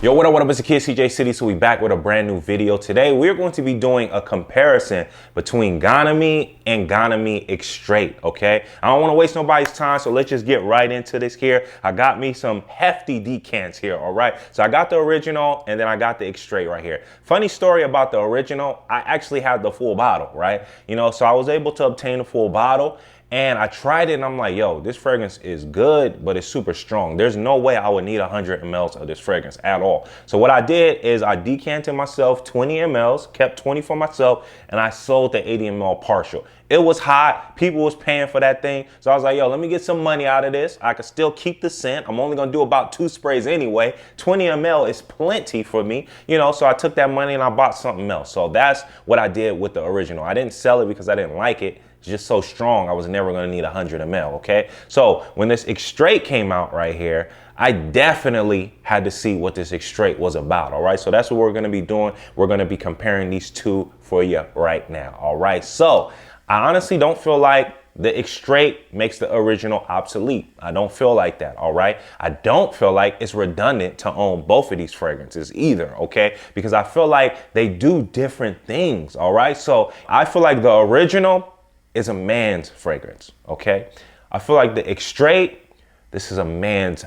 Yo, what up, it's the kid CJ City. So we back with a brand new video. Today, we're going to be doing a comparison between Ganymede and Ganymede Extrait, okay? I don't want to waste nobody's time, so let's just get right into this here. I got me some hefty decants here, all right? So I got the original, and then I got the Extrait right here. Funny story about the original, I actually had the full bottle, right? You know, so I was able to obtain the full bottle. And I tried it and I'm like, yo, this fragrance is good, but it's super strong. There's no way I would need 100 mLs of this fragrance at all. So what I did is I decanted myself 20 mLs, kept 20 for myself, and I sold the 80 ml partial. It was hot. People was paying for that thing. So I was like, yo, let me get some money out of this. I could still keep the scent. I'm only gonna do about 2 sprays anyway. 20 ml is plenty for me, you know, so I took that money and I bought something else. So that's what I did with the original. I didn't sell it because I didn't like it. It's just so strong, I was never gonna need 100 ml, okay? So when this Extrait came out right here, I definitely had to see what this Extrait was about, all right? So that's what we're gonna be doing. We're gonna be comparing these two for you right now, all right? So I honestly don't feel like the Extrait makes the original obsolete. I don't feel like that, all right? I don't feel like it's redundant to own both of these fragrances either, okay? Because I feel like they do different things, all right? So I feel like the original is a man's fragrance, okay? I feel like the Extrait, this is a man's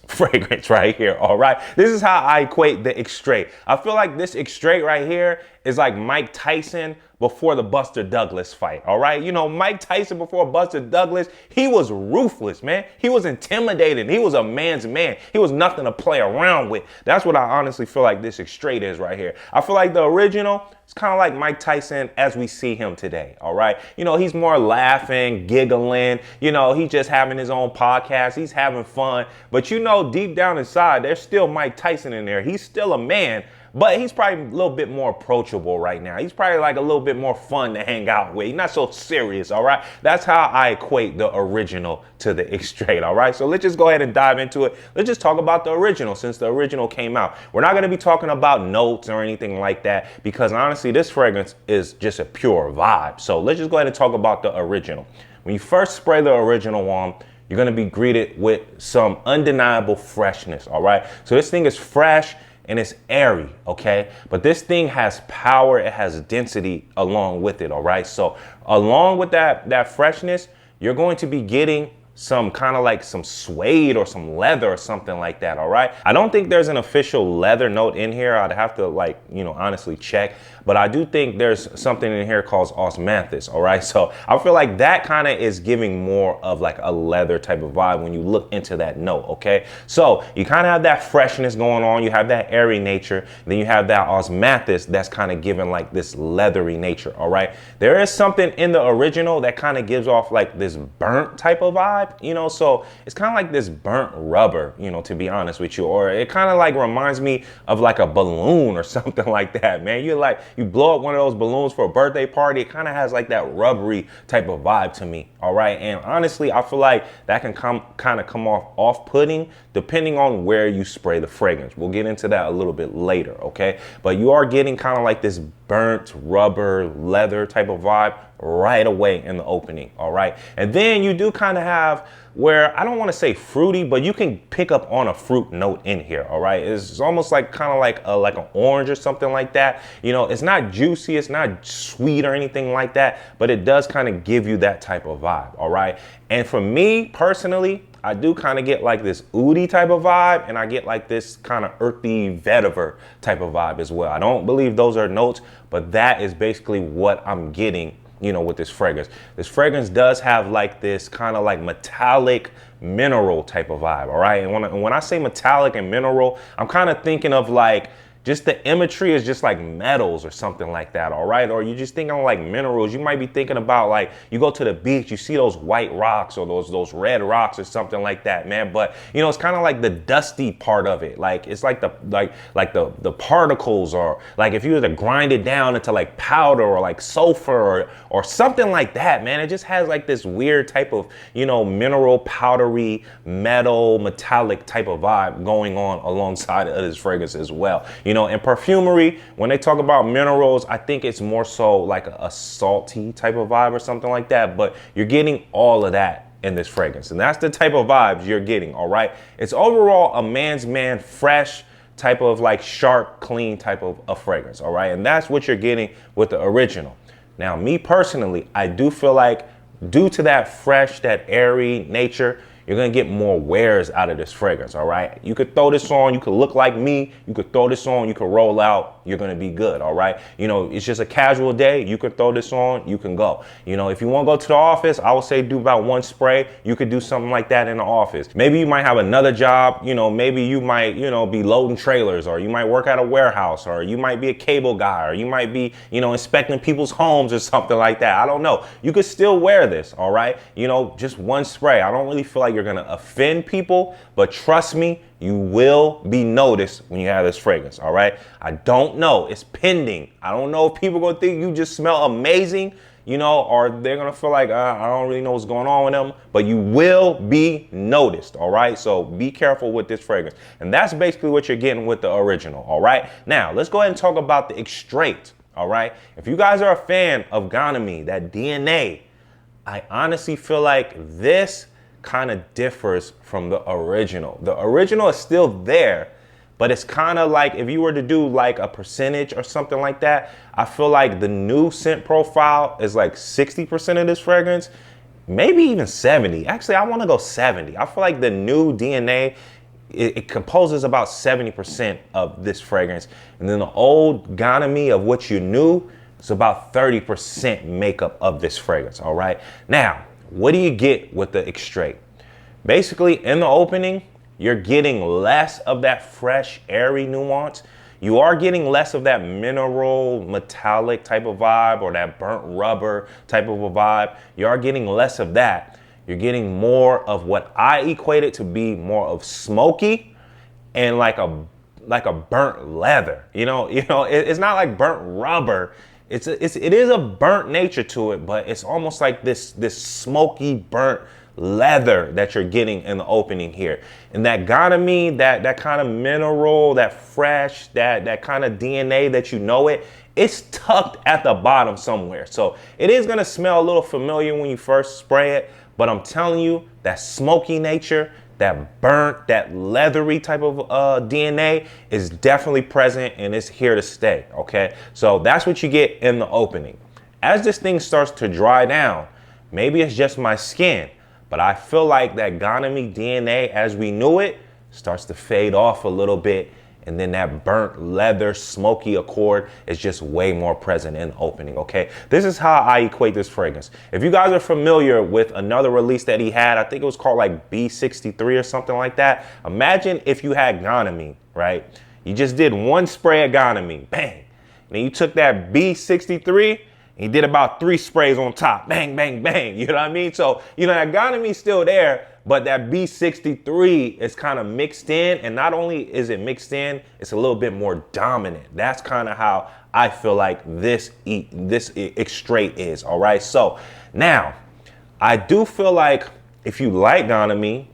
fragrance right here, all right? This is how I equate the Extrait. I feel like this Extrait right here is like Mike Tyson before the Buster Douglas fight, all right? You know, Mike Tyson before Buster Douglas, he was ruthless, man. He was intimidating. He was a man's man. He was nothing to play around with. That's what I honestly feel like this Extrait is right here. I feel like the original, it's kind of like Mike Tyson as we see him today, all right? You know, he's more laughing, giggling. You know, he's just having his own podcast. He's having fun. But you know, deep down inside, there's still Mike Tyson in there. He's still a man. But he's probably a little bit more approachable right now. He's probably like a little bit more fun to hang out with. He's not so serious, all right? That's how I equate the original to the Extrait, all right? So let's just go ahead and dive into it. Let's just talk about the original since the original came out. We're not gonna be talking about notes or anything like that because honestly, this fragrance is just a pure vibe. So let's just go ahead and talk about the original. When you first spray the original on, you're gonna be greeted with some undeniable freshness, all right? So this thing is fresh and it's airy, okay? But this thing has power, it has density along with it, all right? So along with that freshness, you're going to be getting some kind of like some suede or some leather or something like that, all right? I don't think there's an official leather note in here. I'd have to like, you know, honestly check, but I do think there's something in here called osmanthus, all right? So I feel like that kind of is giving more of like a leather type of vibe when you look into that note, okay? So you kind of have that freshness going on, you have that airy nature, then you have that osmanthus that's kind of giving like this leathery nature, all right? There is something in the original that kind of gives off like this burnt type of vibe, you know, so it's kind of like this burnt rubber, you know, to be honest with you, or it kind of like reminds me of like a balloon or something like that, man. You blow up one of those balloons for a birthday party, it kind of has like that rubbery type of vibe to me, all right? And honestly, I feel like that can kind of come off off-putting depending on where you spray the fragrance. We'll get into that a little bit later, okay? But you are getting kind of like this burnt rubber leather type of vibe right away in the opening, all right? And then you do kind of have where, I don't want to say fruity, but you can pick up on a fruit note in here, all right? It's almost like kind of like an orange or something like that. You know, it's not juicy, it's not sweet or anything like that, but it does kind of give you that type of vibe, all right? And for me personally, I do kind of get like this oudi type of vibe, and I get like this kind of earthy vetiver type of vibe as well. I don't believe those are notes, but that is basically what I'm getting, you know, with this fragrance. This fragrance does have like this kind of like metallic mineral type of vibe, all right? And when I say metallic and mineral, I'm kind of thinking of like, just the imagery is just like metals or something like that, all right? Or you just think of like minerals. You might be thinking about like, you go to the beach, you see those white rocks or those red rocks or something like that, man. But you know, it's kind of like the dusty part of it. Like it's like the particles, or like if you were to grind it down into like powder or like sulfur or something like that, man. It just has like this weird type of, you know, mineral, powdery, metal, metallic type of vibe going on alongside of this fragrance as well. You know, in perfumery, when they talk about minerals, I think it's more so like a salty type of vibe or something like that. But you're getting all of that in this fragrance. And that's the type of vibes you're getting, all right? It's overall a man's man, fresh, type of like sharp, clean type of a fragrance, all right? And that's what you're getting with the original. Now, me personally, I do feel like due to that fresh, that airy nature, you're gonna get more wears out of this fragrance, all right? You could throw this on, you could look like me, you could throw this on, you could roll out, you're gonna be good, all right? You know, it's just a casual day, you could throw this on, you can go. You know, if you wanna go to the office, I would say do about one spray. You could do something like that in the office. Maybe you might have another job, you know, maybe you might, you know, be loading trailers, or you might work at a warehouse, or you might be a cable guy, or you might be, you know, inspecting people's homes or something like that. I don't know. You could still wear this, all right? You know, just one spray. I don't really feel like you're gonna offend people, but trust me, you will be noticed when you have this fragrance, all right? I don't know, it's pending. I don't know if people are gonna think you just smell amazing, you know, or they're gonna feel like, I don't really know what's going on with them, but you will be noticed, all right? So be careful with this fragrance. And that's basically what you're getting with the original, all right? Now, let's go ahead and talk about the Extrait, all right? If you guys are a fan of Ganymede, that DNA, I honestly feel like this kind of differs from the original. The original is still there, but it's kind of like if you were to do like a percentage or something like that, I feel like the new scent profile is like 60% of this fragrance, maybe even 70. Actually, I want to go 70. I feel like the new DNA, it composes about 70% of this fragrance. And then the old Ganymede of what you knew is about 30% makeup of this fragrance, all right? Now, what do you get with the Extrait? Basically, in the opening, you're getting less of that fresh, airy nuance. You are getting less of that mineral, metallic type of vibe, or that burnt rubber type of a vibe. You are getting less of that. You're getting more of what I equated to be more of smoky and like a burnt leather. You know, it's not like burnt rubber. It is a burnt nature to it, but it's almost like this smoky burnt leather that you're getting in the opening here. And that Ganymede, that kind of mineral, that fresh, that kind of DNA that you know it's tucked at the bottom somewhere. So it is gonna smell a little familiar when you first spray it, but I'm telling you, that smoky nature, that burnt, that leathery type of DNA is definitely present, and it's here to stay, okay? So that's what you get in the opening. As this thing starts to dry down, maybe it's just my skin, but I feel like that Ganymede DNA as we knew it starts to fade off a little bit, and then that burnt leather smoky accord is just way more present in the opening, okay? This is how I equate this fragrance. If you guys are familiar with another release that he had, I think it was called like B63 or something like that. Imagine if you had Ganymede, right? You just did one spray of Ganymede, bang. And then you took that B63 and you did about 3 sprays on top, bang, bang, bang. You know what I mean? So, you know, that Ganymede's still there, but that B63 is kind of mixed in, and not only is it mixed in, it's a little bit more dominant. That's kind of how I feel like this Extrait is, all right? So now, I do feel like if you like Ganymede,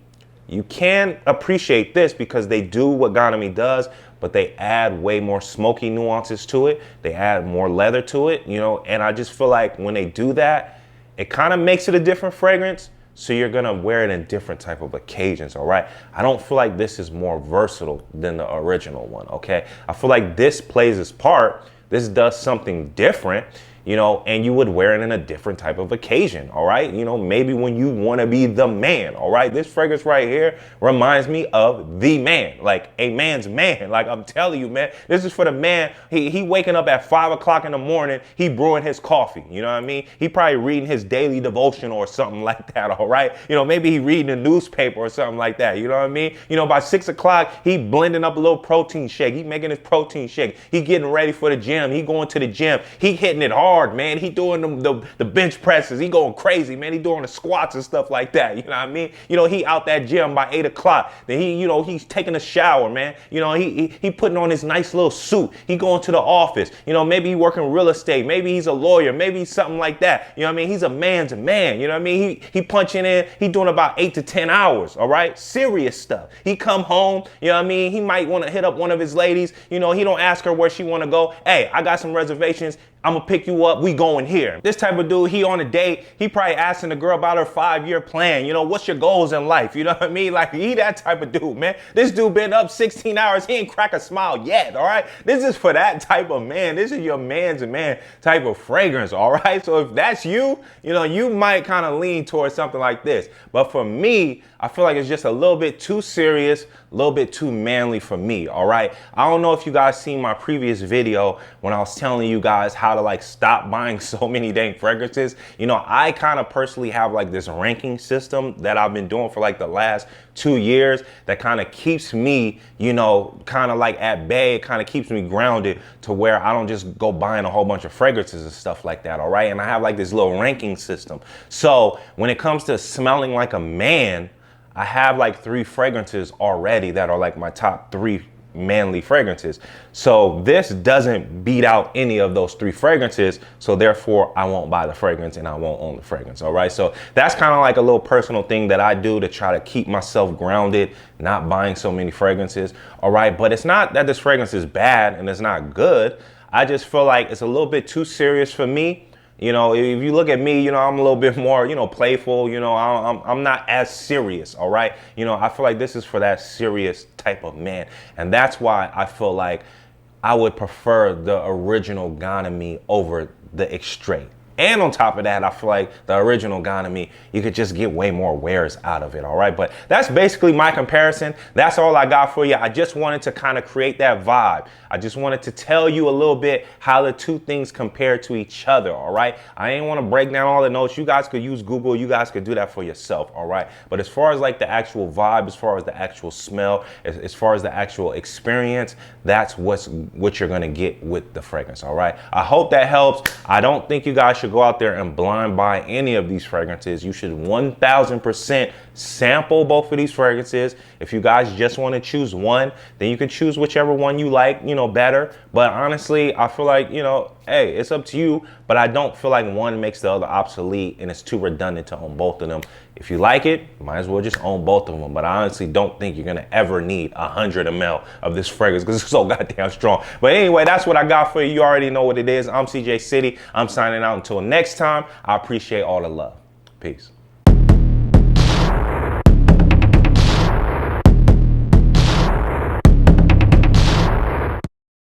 you can appreciate this because they do what Ganymede does, but they add way more smoky nuances to it. They add more leather to it, you know, and I just feel like when they do that, it kind of makes it a different fragrance. So you're gonna wear it in different type of occasions, all right? I don't feel like this is more versatile than the original one, okay? I feel like this plays its part. This does something different, you know, and you would wear it in a different type of occasion, all right? You know, maybe when you wanna be the man, all right? This fragrance right here reminds me of the man, like a man's man. Like I'm telling you, man, this is for the man. He waking up at 5 o'clock in the morning, he brewing his coffee, you know what I mean? He probably reading his daily devotion or something like that, all right? You know, maybe he reading a newspaper or something like that, you know what I mean? You know, by 6 o'clock, he blending up a little protein shake. He making his protein shake. He getting ready for the gym. He going to the gym. He hitting it hard, man. He doing the bench presses. He going crazy, man. He doing the squats and stuff like that. You know what I mean? You know, he out that gym by 8 o'clock. Then he, you know, he's taking a shower, man. You know, he putting on his nice little suit. He going to the office. You know, maybe he working real estate. Maybe he's a lawyer. Maybe he's something like that. You know what I mean? He's a man's man. You know what I mean? He punching in. He doing about 8 to 10 hours. All right? Serious stuff. He come home. You know what I mean? He might want to hit up one of his ladies. You know, he don't ask her where she want to go. Hey, I got some reservations. I'm gonna pick you what, we going here. This type of dude, he on a date, he probably asking the girl about her 5-year plan. You know, what's your goals in life? You know what I mean? Like, he that type of dude, man. This dude been up 16 hours, he ain't crack a smile yet, all right? This is for that type of man. This is your man's man type of fragrance, all right? So if that's you, you know, you might kind of lean towards something like this. But for me, I feel like it's just a little bit too serious, a little bit too manly for me, all right? I don't know if you guys seen my previous video when I was telling you guys how to like stop buying so many dang fragrances. You know, I kind of personally have like this ranking system that I've been doing for like the last 2 years that kind of keeps me, you know, kind of like at bay. It kind of keeps me grounded to where I don't just go buying a whole bunch of fragrances and stuff like that, all right? And I have like this little ranking system. So when it comes to smelling like a man, I have like 3 fragrances already that are like my top 3 manly fragrances. So this doesn't beat out any of those 3 fragrances. So therefore I won't buy the fragrance and I won't own the fragrance. All right. So that's kind of like a little personal thing that I do to try to keep myself grounded, not buying so many fragrances. All right. But it's not that this fragrance is bad and it's not good. I just feel like it's a little bit too serious for me. You know, if you look at me, you know, I'm a little bit more, you know, playful, you know, I'm not as serious, all right? You know, I feel like this is for that serious type of man. And that's why I feel like I would prefer the original Ganymede over the Extrait. And on top of that, I feel like the original Ganymede, you could just get way more wears out of it, all right? But that's basically my comparison. That's all I got for you. I just wanted to kind of create that vibe. I just wanted to tell you a little bit how the 2 things compare to each other, all right? I ain't want to break down all the notes. You guys could use Google. You guys could do that for yourself, all right? But as far as like the actual vibe, as far as the actual smell, as far as the actual experience, that's what you're going to get with the fragrance, all right? I hope that helps. I don't think you guys should go out there and blind buy any of these fragrances. You should 1000% sample both of these fragrances. If you guys just want to choose one, then you can choose whichever one you like, you know, better. But honestly, I feel like, you know, hey, it's up to you. But I don't feel like one makes the other obsolete and it's too redundant to own both of them. If you like it, you might as well just own both of them. But I honestly don't think you're going to ever need 100 ml of this fragrance because it's so goddamn strong. But anyway, that's what I got for you. You already know what it is. I'm CJ City. I'm signing out until next time. I appreciate all the love. Peace.